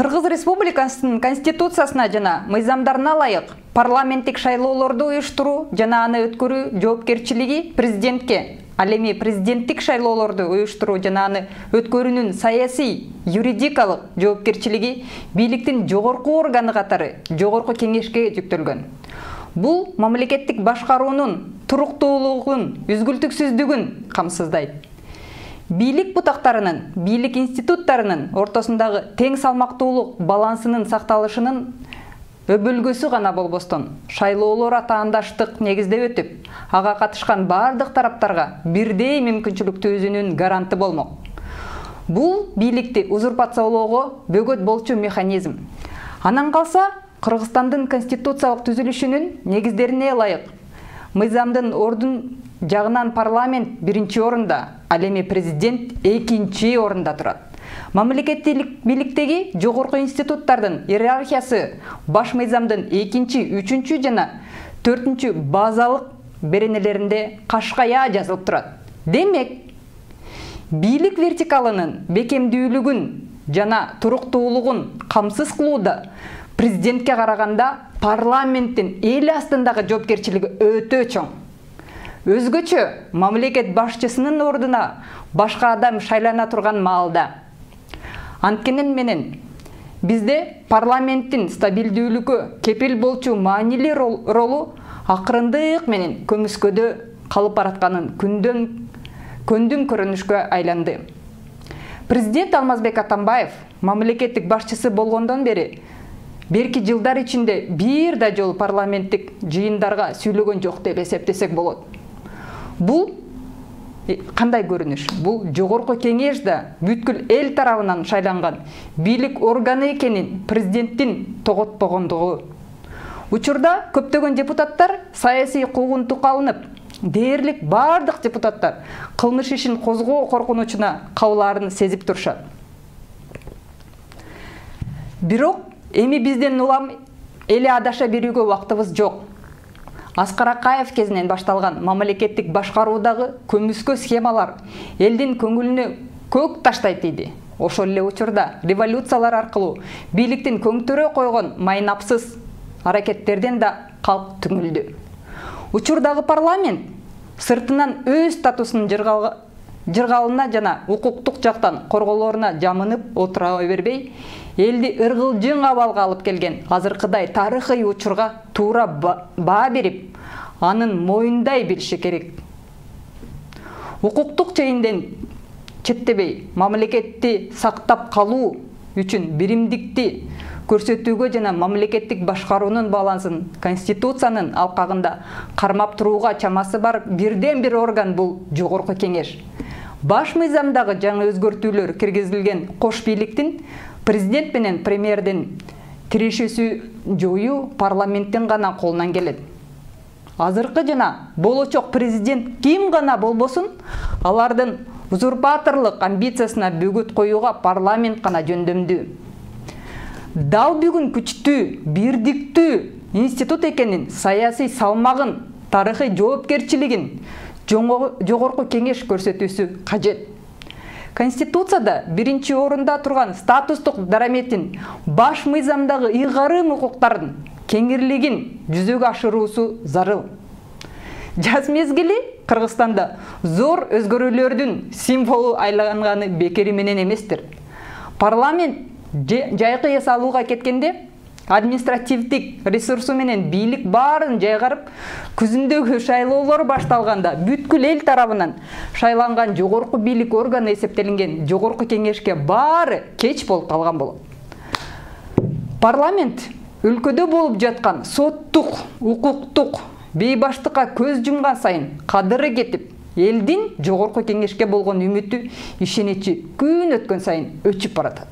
Кыргыз Республикасынын Конституциясына жана мыйзамдарына ылайык парламенттик шайлоолорду уюштуруу жана аны өткөрүү жоопкерчилиги президентке, ал эми президенттик шайлоолорду уюштуруу жана аны өткөрүүнүн саясий, юридикалык жоопкерчилиги бийликтин жогорку органы катары Жогорку Кеңешке жүктөлгөн. Бул мамлекеттик башкаруунун туруктуулугун, үзгүлтүксүздүгүн камсыздайт. Бийлик бутактарынын, бийлик институттарынын ортосундагы тең салмактуулук балансынын сакталышынын өбөлгөсү гана болбостон, шайлоолор атаандаштык негизде өтүп, ага катышкан бардык тараптарга бирдей мүмкүнчүлүк түзүүнүн гаранты болмок. Бул бийликти узурпациялоого бөгөт болчу механизм. Анан калса, Кыргызстандын конституциялык түзүлүшүнүн негиздерине ылайык мыйзамдын ордун жагынан парламент биринчи орунда, ал эми президент экинчи орунда турат. Мамлекеттик бийликтеги жогорку институттардын иерархиясы баш мыйзамдын экинчи, үчүнчү жана төртүнчү базалык беренелеринде кашкая жазылып турат. Демек, бийлик вертикалынын бекемдүүлүгүн жана туруктуулугун камсыз кылууда президентке караганда парламенттин эл астындагы жоопкерчилиги өтө чоң. Өзгөчө мамлекет башчысынын ордуна башка адам шайлана турган маалда. Анткенен менен бизде парламенттин стабилдүүлүккө кепил болчу маанилүү ролу акырындык менен көмүскөдө калып баратканын көндүм көрүнүшкө айланды. Президент Алмазбек Атамбаев мамлекеттик башчысы болгондон бери берки жылдар ичинде бир да жолу парламенттик жыйындарга сүйлөгөн жок деп эсептесек болот. Бул кандай көрүнүш? Бул Жогорку Кеңеш да бүткүл эл тарабынан шайланган бийлик органы экенин президенттин тоготпогондугу. Учурда көптөгөн депутаттар саясий куугунтукка алынып, дээрлик бардык депутаттар кылмыш ишин козгоо коркунучуна кабылаарын сезип турушат. Бирок эми бизден улам эли адаша берүүгө убактыбыз жок. Аскар Акаев кезинен башталган мамлекеттик башкаруудагы көмүскө схемалар элдин көңүлүнө көк таштайт дейди. Ошол эле учурда революциялар аркылуу бийликтин көңтөрө койгон майнапсыз аракеттерден да калк түңүлдү. Учурдагы парламент сыртынан өз статусунун жыргалына жана укуктук жактан корголооруна жамынып отура бербей, элди ыргылжың абалга алып келген азыркыдай тарыхый учурга туура баа берип, анын моюндай билиши керек. Укуктук чейинден четтебей, мамлекетти сактап калуу үчүн биримдикти көрсөтүүгө жана мамлекеттик башкаруунун балансын Конституциянын алкагында кармап турууга чамасы бар бирден бир орган бул Жогорку Кеңеш. Баш мыйзамдагы жаңы өзгөртүүлөр киргизилген кош бийликтин президент менен премьердин тирешүүсү жоюу парламенттин гана колунан келет. Азыркы жана болочок президент ким гана болбосун, алардын узурпаторлук амбициясына бөгөт коюуга парламент гана жөндөмдүү. Дал бүгүн күчтүү, бирдиктүү институт экенин, саясий салмагын, тарыхый жоопкерчилигин Жогорку Кеңеш көрсөтүүсү кажет. Конституцияда биринчи орунда турган статустук дараметін баш мыйзамдагы ыйгарым укуктардын кеңирлигин жүзөгө ашыруусу зарыл. Жаз мезгили Кыргызстанда зор өзгөрүүлөрдүн символу айланганы бекери менен эместир. Парламент жайкы эс алууга кеткенде административдик ресурсу менен бийлик баарын жайгарып, күзүндөгү шайлоолор башталганда бүткүл эл тарабынан шайланган жогорку бийлик органы эсептелинген Жогорку Кеңешке баары кеч болуп калган болот. Парламент өлкөдө болуп жаткан соттук, укуктук бейбаштыкка көз жумган сайын кадыры кетип, элдин Жогорку Кеңешке болгон үмүтү, ишеничи күн өткөн сайын өчүп баратат.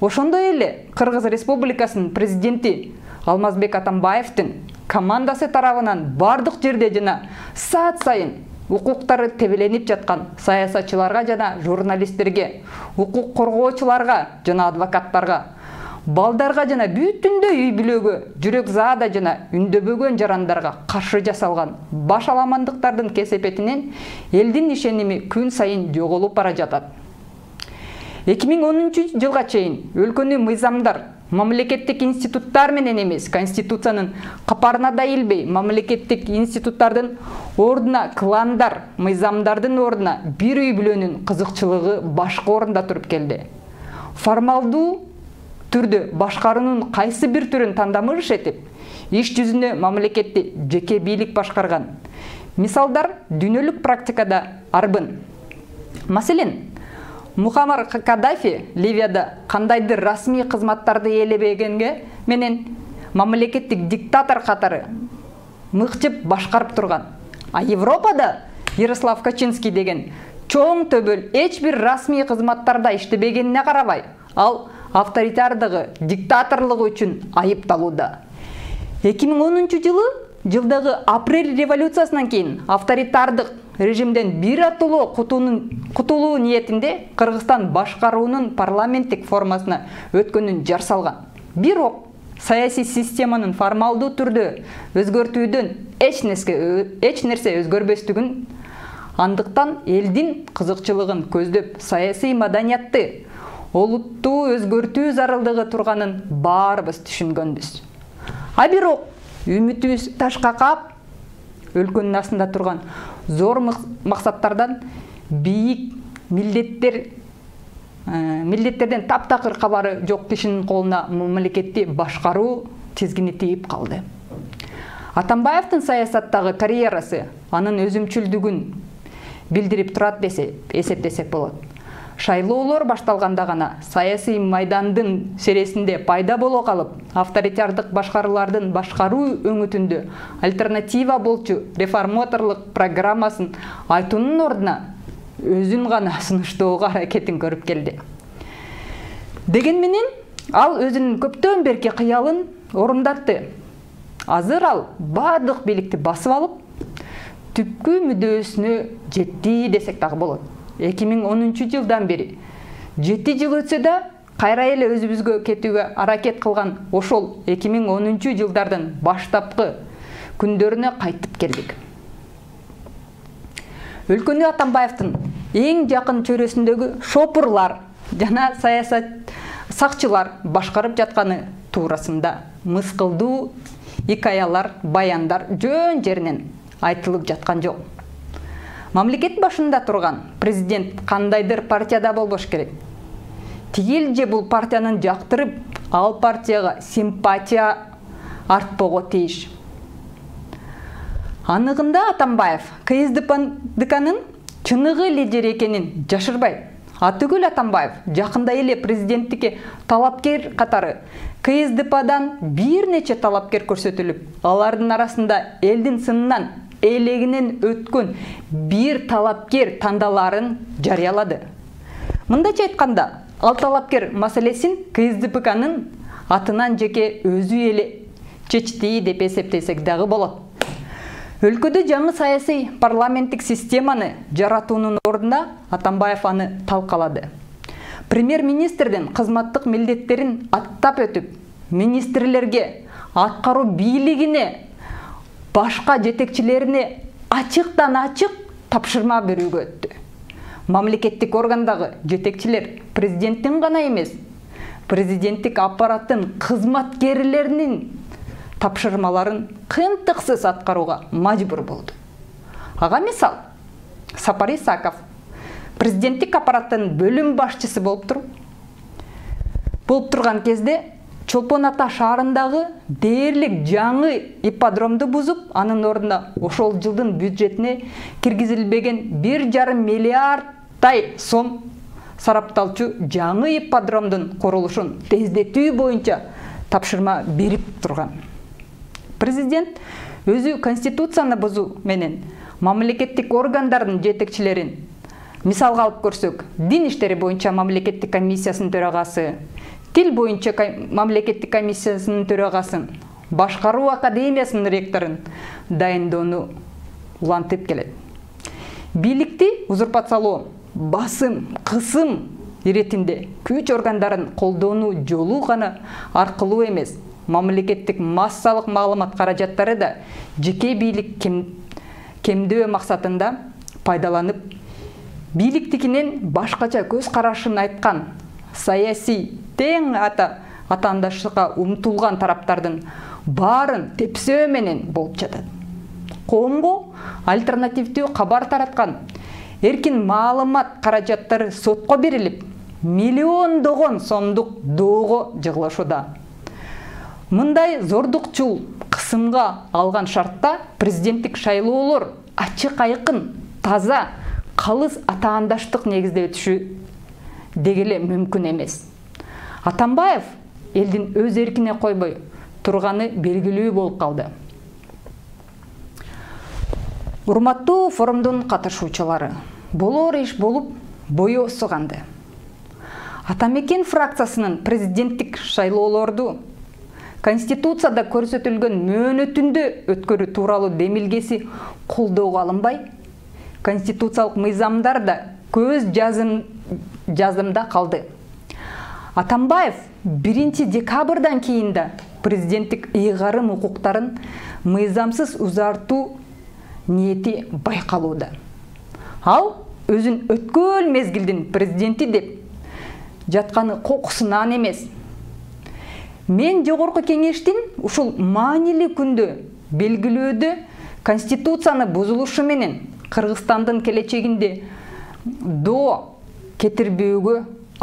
Ошондой эле Кыргыз Республикасынын президенти Алмазбек Атамбаевдин командасы тарабынан бардык жерде жана саат сайын укуктары тебеленип жаткан саясатчыларга жана журналисттерге, укук коргоочуларга жана адвокаттарга, балдарга жана бүтүндөй үй бүлөгө, жүрөк заада жана үндөбөгөн жарандарга каршы жасалган баш аламандыктардын кесепетинен элдин ишеними күн сайын жоголуп бара жатат. 2010 жылга чейин өлкөнү мыйзамдар, мамлекеттик институттар менен эмес, Конституциянын капарына да илбей, мамлекеттик институттардын ордуна кландар, мыйзамдардын ордуна бир үй бүлөнүн кызыкчылыгы башка орунда туруп келди. Формалдуу түрдө башкаруунун кайсы бир түрүн тандамыш этип, иш жүзүнө мамлекетти жеке бийлик башкарган. Мисалдар дүйнөлүк практикада арбын. Маселен, Мухаммар Каддафи Ливияда кандайдыр расмий кызматтарды ээлебегенге менен мамлекеттик диктатор катары мыкчып башкарып турган. А Европада Ярослав Качинский деген чоң төбөл эч бир расмий кызматтарда иштебегенине карабай, ал авторитардыгы, диктаторлугу үчүн айыпталууда. 2010 жылдагы апрель революциясынан кийин авторитардык режимден бир атылуу кутулуу ниетинде Кыргызстан башкаруунун парламенттик формасына өткөнүн жар салган. Бирок саясий системанын формалдуу түрдө өзгөртүүдөн эч нерсе өзгөрбөстүгүн, андыктан элдин кызыкчылыгын көздөп саясий маданиятты олуттуу өзгөртүү зарылдыгы турганын баарыбыз түшүнгөнбүз. А бирок үмүтүбүз ташка каап, өлкөнүн астында турган зор максаттардан бийик милдеттерден таптакыр кабары жок кишинин колуна мамлекетти башкаруу тизгини тийип калды. Атамбаевдин саясаттагы карьерасы анын өзүмчүлдүгүн билдирип турат десек эсептесек болот. Шайлоолор башталганда гана саясий майдандын сересинде пайда боло калып, авторитардык башкаруулардын башкаруу өңүтүндө альтернатива болчу реформаторлук программасын айтуунун ордуна өзүн гана сунуштоого аракетин көрүп келди. Деген менен ал өзүнүн көптөн берки кыялын орундатты. Азыр ал бардык бийликти басып алып, түпкү мүдөөсүнө жетти десек дагы болот. 2010 жылдан бери 7 жыл өтсө да кайра эле өзүбүзгө кетүүгө аракет кылган ошол 2010 жылдардын баштапкы күндөрүнө кайтып келдик. Өлкөнү Атамбаевдин эң жакын чөйрөсүндөгү шопурлар жана сакчылар башкарып жатканы туурасында мыскылдуу икаялар, баяндар жөн жеринен айтылып жаткан жок. Мамлекет башында турган президент кандайдыр партияда болбош керек. Тигил же бул партиянын жактырып, ал партияга симпатия артпого тийиш. Аныгында Атамбаев КСДПнын чыныгы лидери экенин жашырбайт. Атүгүл Атамбаев жакында эле президенттикке талапкер катары КСДПдан бир нече талапкер көрсөтүлүп, алардын арасында элдин сынынан элегинен өткөн бир талапкер тандаларын жарыялады. Мындайча айтканда, ал талапкер маселесин КСДПнын атынан жеке өзү эле чечти деп эсептесек дагы болот. Өлкөдө жаңы саясий парламенттик системаны жаратуунун ордуна Атамбаев аны талкалады. Премьер-министрдин кызматтык милдеттерин аттап өтүп, министрлерге, аткаруу бийлигине, башка жетекчилерине ачыктан ачык тапшырма берүүгө өттү. Мамлекеттик органдагы жетекчилер президенттин гана эмес, президенттик аппараттын кызматкерлеринин тапшырмаларын кыйынтыксыз аткарууга мажбур болду. Ага мисал, Сапар Исаков президенттик аппараттын бөлүм башчысы болуп турган кезде Чолпон Ата шаарындагы дээрлик жаңы ипподромду бузуп, анын ордуна ошол жылдын бюджетине киргизилбеген 1,5 миллиардтай сом сарапталчу жаңы ипподромдун курулушун тездетүү боюнча тапшырма берип турган. Президент өзү конституцияны бузуу менен мамлекеттик органдардын жетекчилерин мисалга алып көрсөк, дин иштери боюнча мамлекеттик комиссиясынын төрагасы, тил боюнча мамлекеттик комиссиясынын төрагасын, башкаруу академиясынын ректорун дайындоону улантып келет. Бийликти узурпациялоо, басым, кысым иретинде күч органдарын колдонуу жолу гана аркылуу эмес, мамлекеттик массалык маалымат каражаттары да жеке бийлик кемдөө максатында пайдаланып бийликтикинен башкача көз карашын айткан, саясий тең атаандаштыкка умтулган тараптардын баарын тепсөө менен болуп жатат. Коомго альтернативдүү кабар тараткан, эркин маалымат каражаттары сотко берилип, миллиондогон сомдук доого жыгылышууда. Мындай зордукчул кысымга алган шартта президенттик шайлоолор ачык айкын, таза, калыс атаандаштык негизде өтүшү дегеле мүмкүн эмес. Атамбаев элдин өз эркине койбой турганы белгилүү болуп калды. Урматтуу форумдун катышуучулары, болор иш болуп бою осуганды. Атамекен фракциясынын президенттик шайлоолорду Конституцияда көрсөтүлгөн мөөнөтүндө өткөрүү тууралуу демилгеси колдоого алынбай, конституциялык мыйзамдар да көз жазымда калды. Атамбаев 1 декабрдан кийин да президенттик ыйгарым укуктарын мыйзамсыз узартуу ниети байкалууда. Ал өзүн өткөл мезгилдин президенти деп жатканы кокусунан эмес. Мен жогорку кеңештин ушул маанилүү күндө белгилөөдө конституцияны бузулушу менен Кыргызстандын келечегинде доо кетирбөөгө,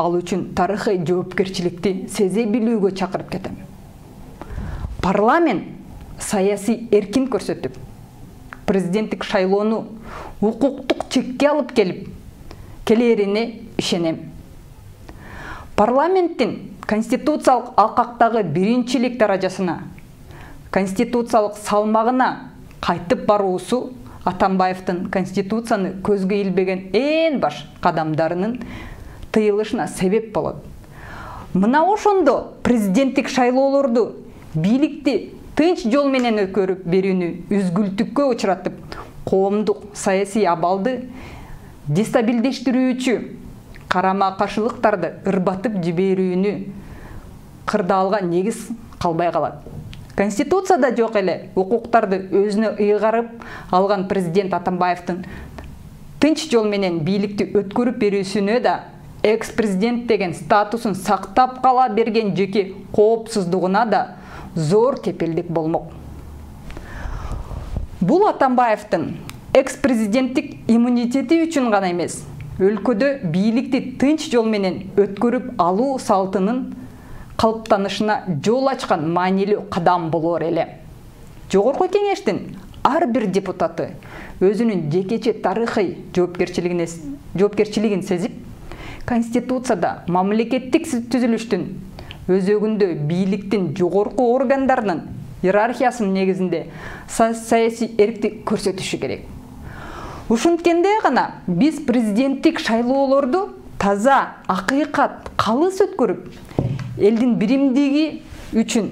ал үчүн тарыхый жоопкерчиликти сезе билүүгө чакырып кетем. Парламент саясий эркин көрсөтүп, президенттик шайлоону укуктук чекке алып келерине ишенем. Парламенттин конституциялык алкактагы биринчилик даражасына, конституциялык салмагына кайтып баруусу Атамбаевдин конституцияны көзгө илбеген эң баш кадамдарынын тыйылышына себеп болот. Мына ошондо президенттик шайлоолорду бийликти тынч жол менен өткөрүп берүүнү үзгүлтүккө учуратып, коомдук саясий абалды дестабилдештирүүчү карама каршылыктарды ырбатып жиберүүнү кырдаалга негиз калбай калат. Конституцияда жок эле укуктарды өзүнө ыйгарып алган президент Атамбаевдин тынч жол менен бийликти өткөрүп берүүсүнө да экс-президент деген статусун сактап кала берген жеке коопсуздугуна да зор кепилдик болмок. Бул Атамбаевдин экс-президенттик иммунитети үчүн гана эмес, өлкөдө бийликти тынч жол менен өткөрүп алуу салтынын калыптанышына жол ачкан маанилүү кадам болор эле. Жогорку кеңештин ар бир депутаты өзүнүн жекече тарыхый жоопкерчилигин сезип, Конституцияда мамлекеттик түзүлүштүн өзөгүндө бийликтин жогорку органдарынын иерархиясынын негизинде саясий эркти көрсөтүшү керек. Ушинткенде гана биз президенттик шайлоолорду таза, акыйкат, калыс өткөрүп, элдин биримдиги үчүн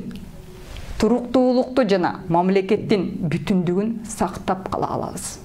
туруктуулукту жана мамлекеттин бүтүндүгүн сактап кала алабыз.